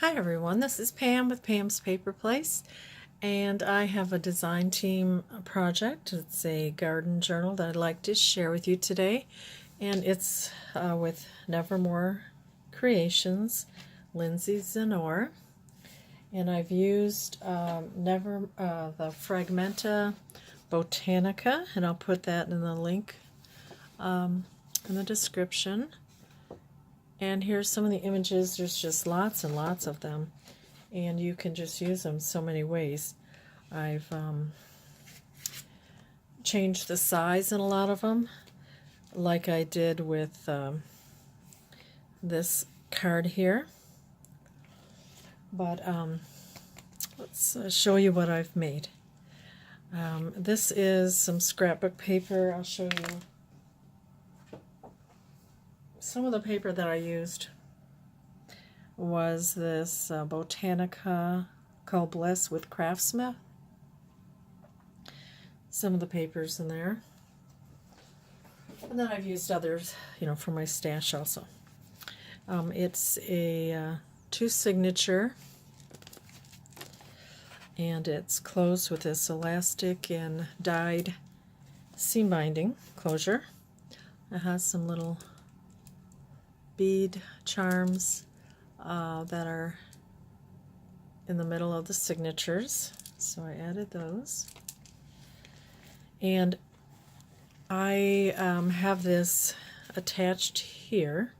Hi everyone, this is Pam with Pam's Paper Place, and I have a design team project. It's a garden journal that I'd like to share with you today, and it's with Nevermore Creations, Lindsay Zenor, and I've used the Fragmenta Botanica, and I'll put that in the link in the description. And here's some of the images. There's just lots and lots of them, and you can just use them so many ways. I've changed the size in a lot of them, like I did with this card here. But let's show you what I've made. This is some scrapbook paper. I'll show you some of the paper that I used. Was this Botanica called Bliss with Craftsmith. Some of the papers in there. And then I've used others, for my stash also. It's a 2 signature, and it's closed with this elastic and dyed seam binding closure. It has some little bead charms that are in the middle of the signatures, so I added those. And I have this attached here,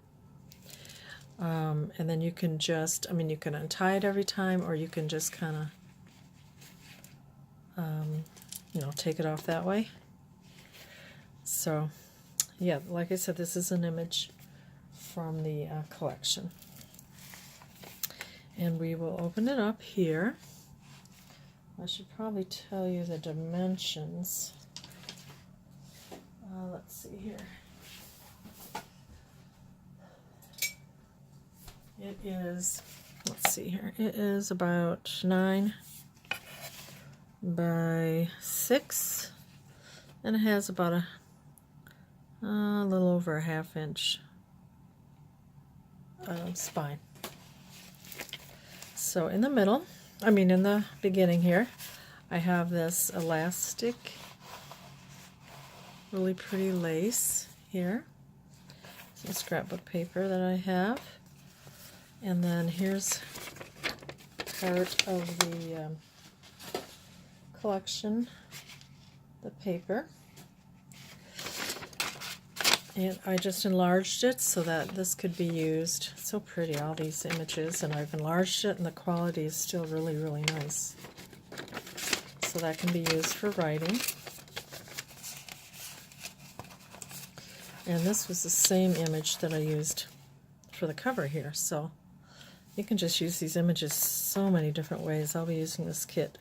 and then you can just, you can untie it every time, or you can just kind of, take it off that way. So, yeah, like I said, this is an image from the collection. And we will open it up here. I should probably tell you the dimensions. Let's see here. It is, let's see here, it is about 9 by 6, and it has about a little over a 1/2 inch spine. So in the middle, in the beginning here, I have this elastic, really pretty lace here. Some scrapbook paper that I have. And then here's part of the collection, the paper. And I just enlarged it so that this could be used. It's so pretty, all these images, and I've enlarged it, and the quality is still really, really nice. So that can be used for writing. And this was the same image that I used for the cover here. So you can just use these images so many different ways. I'll be using this kit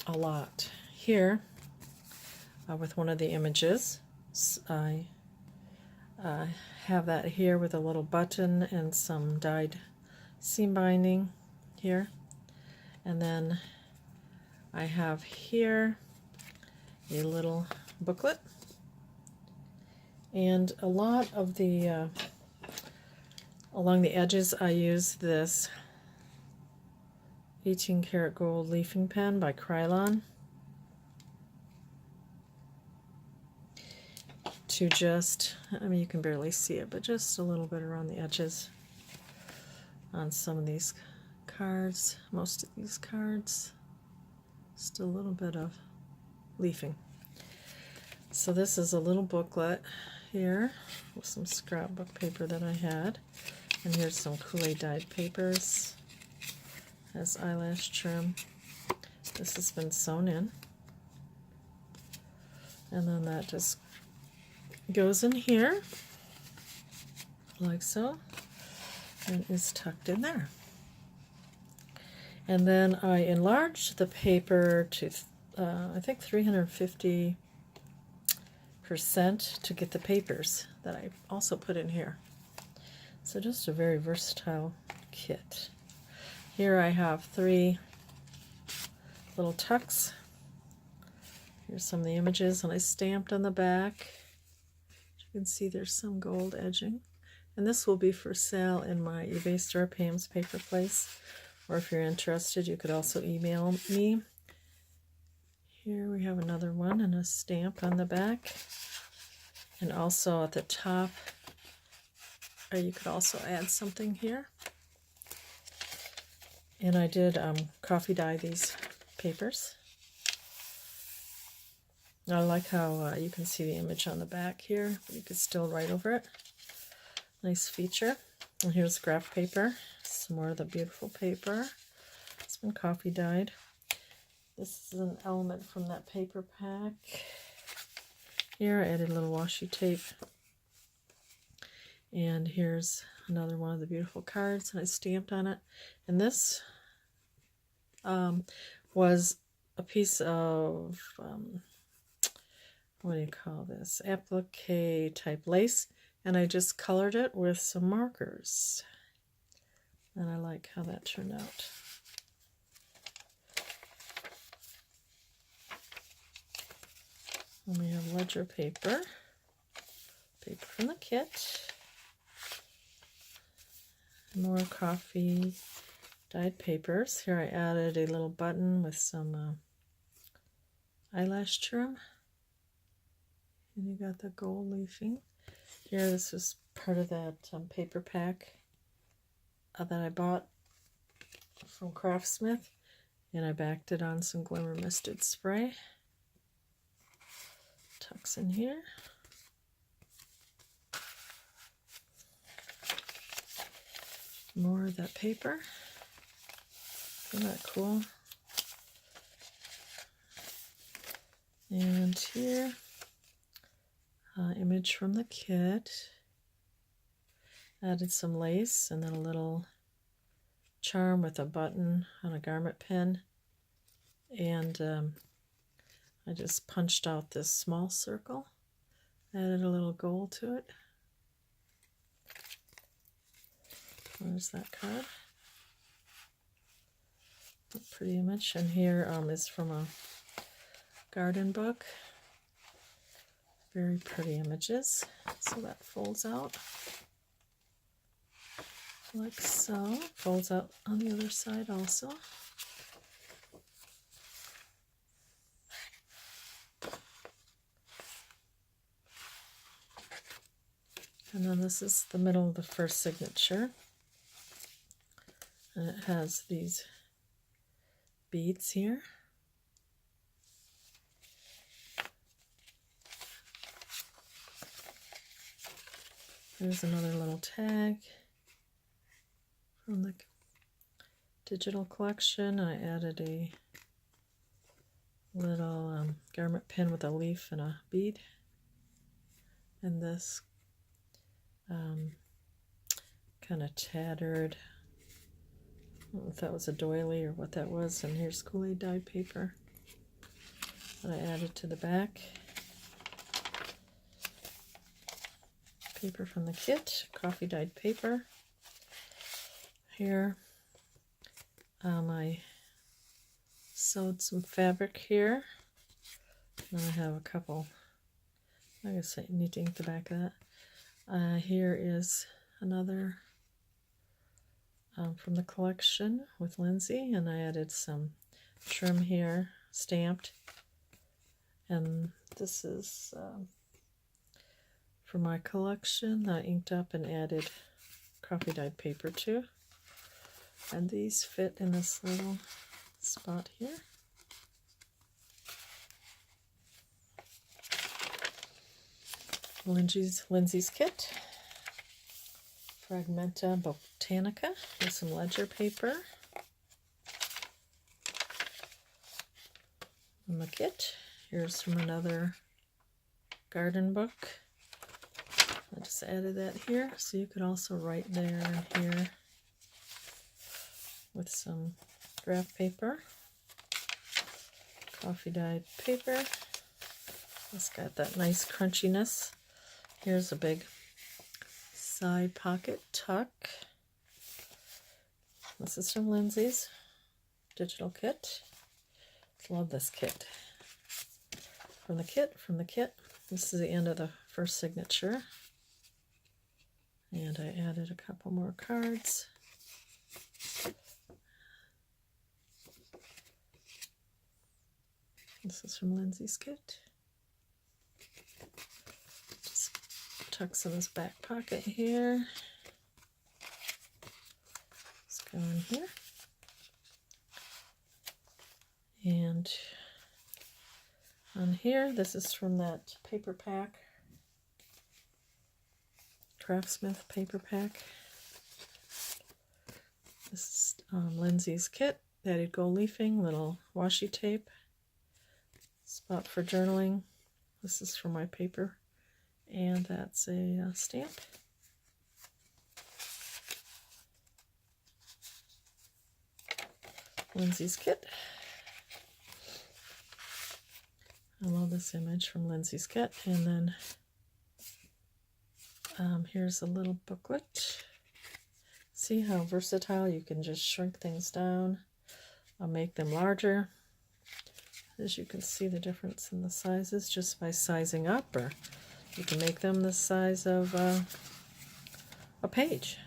a lot. Here, with one of the images, I have that here with a little button and some dyed seam binding here. And then I have here a little booklet. And a lot of the, along the edges, I use this 18 karat gold leafing pen by Krylon to just, you can barely see it, but just a little bit around the edges on some of these cards, most of these cards, just a little bit of leafing. So this is a little booklet here with some scrapbook paper that I had, and here's some Kool-Aid dyed papers, has eyelash trim. This has been sewn in, and then that just goes in here like so and is tucked in there. And then I enlarged the paper to I think 350% to get the papers that I also put in here. So just a very versatile kit. Here I have 3 little tucks. Here's some of the images, and I stamped on the back. You can see there's some gold edging. And this will be for sale in my eBay store, Pam's Paper Place. Or if you're interested, you could also email me. Here we have another one and a stamp on the back. And also at the top, you could also add something here. And I did coffee dye these papers. I like how you can see the image on the back here, but you could still write over it. Nice feature. And here's graph paper. Some more of the beautiful paper. It's been coffee dyed. This is an element from that paper pack. Here I added a little washi tape. And here's another one of the beautiful cards that I stamped on it. And this was a piece of, what do you call this? Applique type lace. And I just colored it with some markers. And I like how that turned out. And we have ledger paper. Paper from the kit. More coffee dyed papers. Here I added a little button with some eyelash trim. And you got the gold leafing. Here, this was part of that paper pack that I bought from Craftsmith. And I backed it on some glimmer misted spray. Tucks in here. More of that paper. Isn't that cool? And here, image from the kit. Added some lace and then a little charm with a button on a garment pin. And I just punched out this small circle. Added a little gold to it. There's that card. A pretty image. And here is from a garden book. Very pretty images. So that folds out like so. Folds out on the other side also. And then this is the middle of the first signature. And it has these beads here. There's another little tag from the digital collection. I added a little garment pin with a leaf and a bead. And this kind of tattered, I don't know if that was a doily or what that was. And here's Kool-Aid dyed paper that I added to the back. Paper from the kit, coffee dyed paper. Here, I sewed some fabric here. And I have a couple, I guess I need to ink the back of that. Here is another from the collection with Lindsay, and I added some trim here, stamped. And this is for my collection. I inked up and added coffee dyed paper too. And these fit in this little spot here. Lindsay's kit. Fragmenta Botanica with some ledger paper. And the kit. Here's from another garden book. I just added that here, so you could also write there and here with some graph paper, coffee dyed paper. It's got that nice crunchiness. Here's a big side pocket tuck. This is from Lindsay's digital kit. Love this kit. From the kit. This is the end of the first signature. And I added a couple more cards. This is from Lindsay's kit. Just tucks in his back pocket here. Let's go in here. And on here, this is from that paper pack, Craftsmith paper pack. This is Lindsay's kit, added gold leafing, little washi tape, spot for journaling. This is for my paper, and that's a stamp. Lindsay's kit. I love this image from Lindsay's kit. And then here's a little booklet. See how versatile you can just shrink things down. I'll make them larger. As you can see the difference in the sizes just by sizing up, or you can make them the size of a page.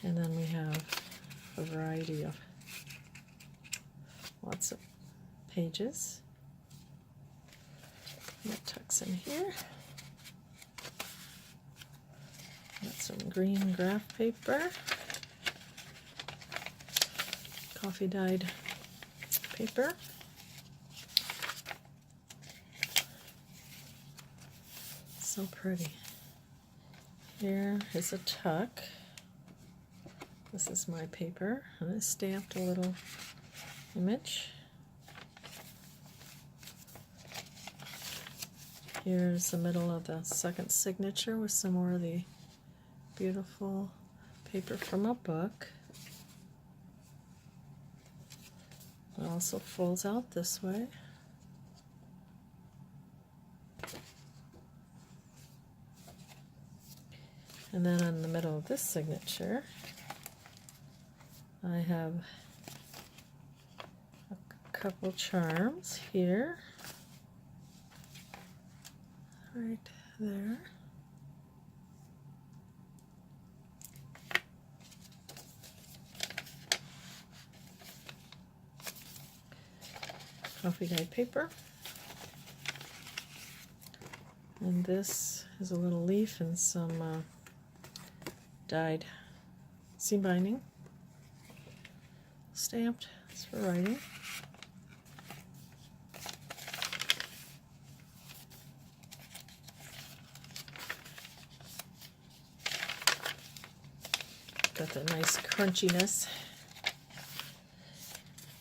And then we have a variety of lots of pages. That tucks in here. Got some green graph paper, coffee dyed paper. So pretty. Here is a tuck. This is my paper, and I stamped a little image. Here's the middle of the second signature with some more of the beautiful paper from a book. It also folds out this way. And then in the middle of this signature, I have a couple charms here. Right there. Coffee dyed paper. And this is a little leaf and some dyed seam binding. Stamped. It's for writing. Got that nice crunchiness.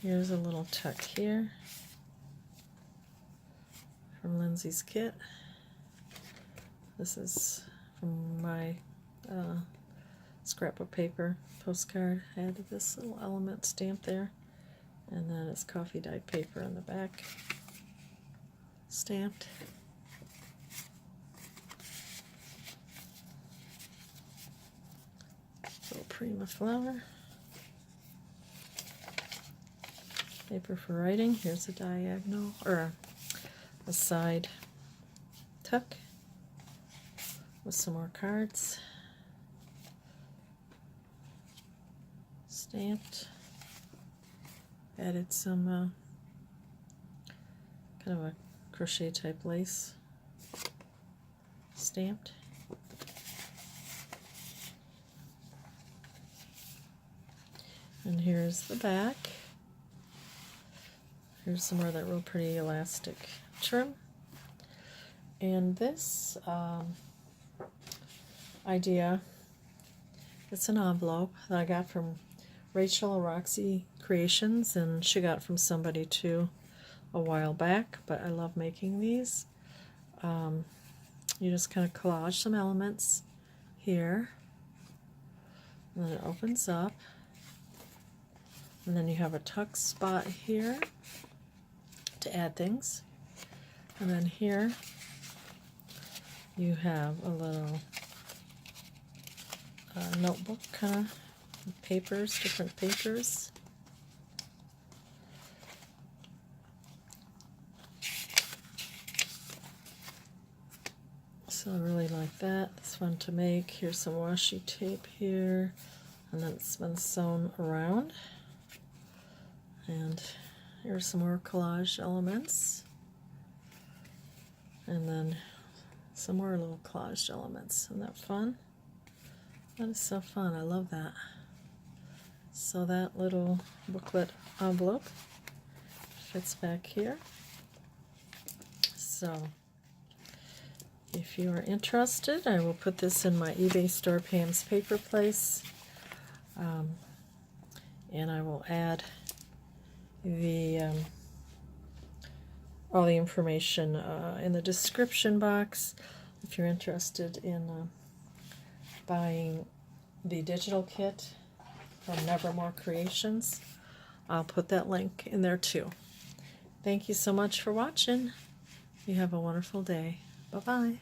Here's a little tuck here from Lindsay's kit. This is from my scrap of paper postcard. I added this little element stamp there, and then it's coffee dyed paper on the back, stamped. Little Prima flower. Paper for writing. Here's a diagonal, or a side tuck with some more cards. Stamped. Added some kind of a crochet type lace. Stamped. And here's the back. Here's some more of that real pretty elastic trim. And this idea, it's an envelope that I got from Rachel, Roxy Creations, and she got it from somebody too a while back, but I love making these. You just kind of collage some elements here, and then it opens up. And then you have a tuck spot here to add things. And then here you have a little notebook kind of papers, different papers. So I really like that. It's fun to make. Here's some washi tape here, and then it's been sewn around. And here's some more collage elements. And then some more little collage elements. Isn't that fun? That is so fun. I love that. So that little booklet envelope fits back here. So if you are interested, I will put this in my eBay store, Pam's Paper Place. And I will add the all the information in the description box if you're interested in buying the digital kit from Nevermore Creations. I'll put that link in there too. Thank you so much for watching. You have a wonderful day. Bye-bye.